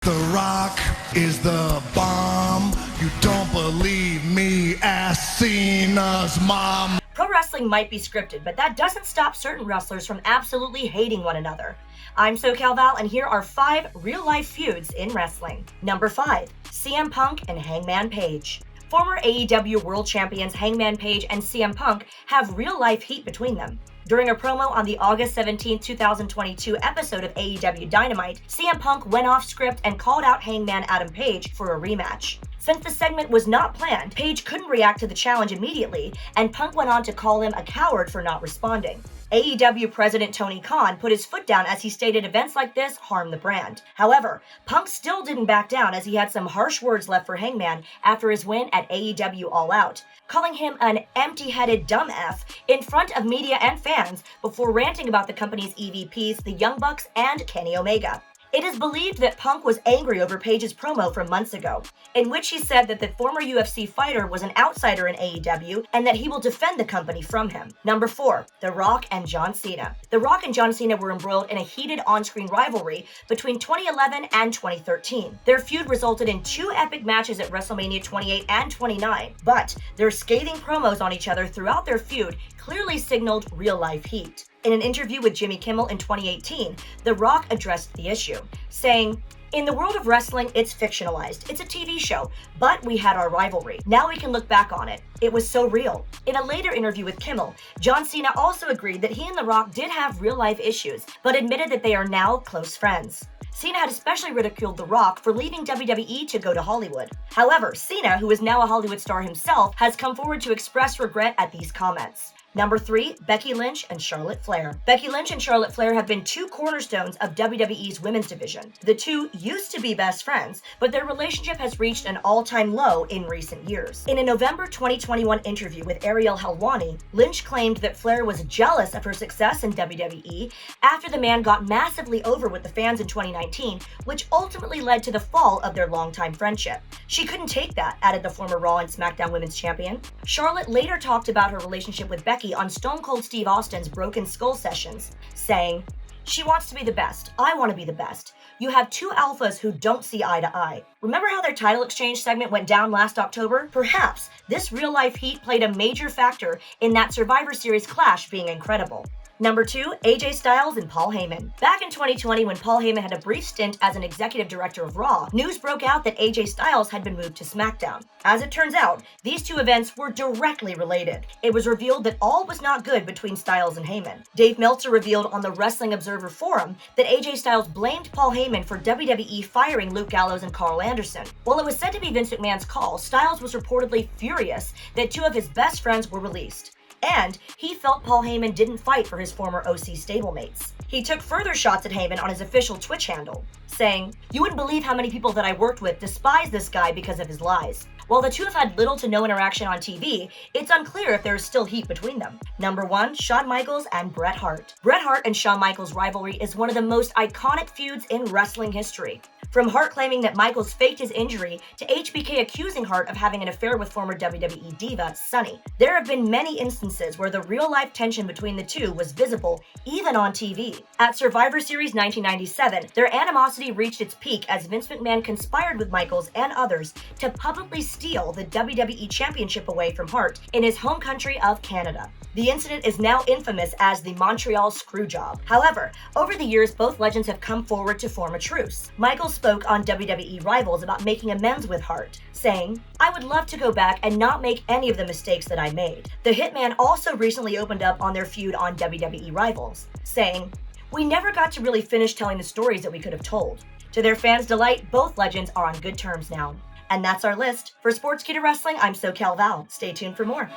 The Rock is the bomb. You don't believe me? Ask Cena's mom. Pro wrestling might be scripted, but that doesn't stop certain wrestlers from absolutely hating one another. I'm SoCal Val, and here are 5 real-life feuds in wrestling. Number 5, CM Punk and Hangman Page. Former AEW World Champions Hangman Page and CM Punk have real-life heat between them. During a promo on the August 17, 2022 episode of AEW Dynamite, CM Punk went off script and called out Hangman Adam Page for a rematch. Since the segment was not planned, Page couldn't react to the challenge immediately, and Punk went on to call him a coward for not responding. AEW President Tony Khan put his foot down as he stated events like this harm the brand. However, Punk still didn't back down as he had some harsh words left for Hangman after his win at AEW All Out, calling him an empty-headed dumb F in front of media and fans before ranting about the company's EVPs, the Young Bucks, and Kenny Omega. It is believed that Punk was angry over Page's promo from months ago, in which he said that the former UFC fighter was an outsider in AEW and that he will defend the company from him. Number 4, The Rock and John Cena. The Rock and John Cena were embroiled in a heated on-screen rivalry between 2011 and 2013. Their feud resulted in 2 epic matches at WrestleMania 28 and 29, but their scathing promos on each other throughout their feud clearly signaled real-life heat. In an interview with Jimmy Kimmel in 2018, The Rock addressed the issue, saying, "In the world of wrestling, it's fictionalized. It's a TV show, but we had our rivalry. Now we can look back on it. It was so real." In a later interview with Kimmel, John Cena also agreed that he and The Rock did have real-life issues, but admitted that they are now close friends. Cena had especially ridiculed The Rock for leaving WWE to go to Hollywood. However, Cena, who is now a Hollywood star himself, has come forward to express regret at these comments. Number 3, Becky Lynch and Charlotte Flair. Becky Lynch and Charlotte Flair have been 2 cornerstones of WWE's women's division. The two used to be best friends, but their relationship has reached an all-time low in recent years. In a November 2021 interview with Ariel Helwani, Lynch claimed that Flair was jealous of her success in WWE after the man got massively over with the fans in 2019, which ultimately led to the fall of their longtime friendship. She couldn't take that, added the former Raw and SmackDown Women's Champion. Charlotte later talked about her relationship with Becky on Stone Cold Steve Austin's Broken Skull sessions, saying, "She wants to be the best. I want to be the best. You have 2 alphas who don't see eye to eye. Remember how their title exchange segment went down last October? Perhaps this real-life heat played a major factor in that Survivor Series clash being incredible." Number 2, AJ Styles and Paul Heyman. Back in 2020, when Paul Heyman had a brief stint as an executive director of Raw, news broke out that AJ Styles had been moved to SmackDown. As it turns out, these 2 events were directly related. It was revealed that all was not good between Styles and Heyman. Dave Meltzer revealed on the Wrestling Observer Forum that AJ Styles blamed Paul Heyman for WWE firing Luke Gallows and Carl Anderson. While it was said to be Vince McMahon's call, Styles was reportedly furious that 2 of his best friends were released. And he felt Paul Heyman didn't fight for his former OC stablemates. He took further shots at Heyman on his official Twitch handle, saying, "You wouldn't believe how many people that I worked with despise this guy because of his lies." While the 2 have had little to no interaction on TV, it's unclear if there is still heat between them. Number 1, Shawn Michaels and Bret Hart. Bret Hart and Shawn Michaels' rivalry is one of the most iconic feuds in wrestling history. From Hart claiming that Michaels faked his injury to HBK accusing Hart of having an affair with former WWE diva Sunny. There have been many instances where the real-life tension between the 2 was visible, even on TV. At Survivor Series 1997, their animosity reached its peak as Vince McMahon conspired with Michaels and others to publicly steal the WWE Championship away from Hart in his home country of Canada. The incident is now infamous as the Montreal Screwjob. However, over the years, both legends have come forward to form a truce. Michaels spoke on WWE Rivals about making amends with Hart, saying, "I would love to go back and not make any of the mistakes that I made." The Hitman also recently opened up on their feud on WWE Rivals, saying, "We never got to really finish telling the stories that we could have told." To their fans' delight, both legends are on good terms now. And that's our list. For Sportskeeda Wrestling, I'm SoCal Val. Stay tuned for more.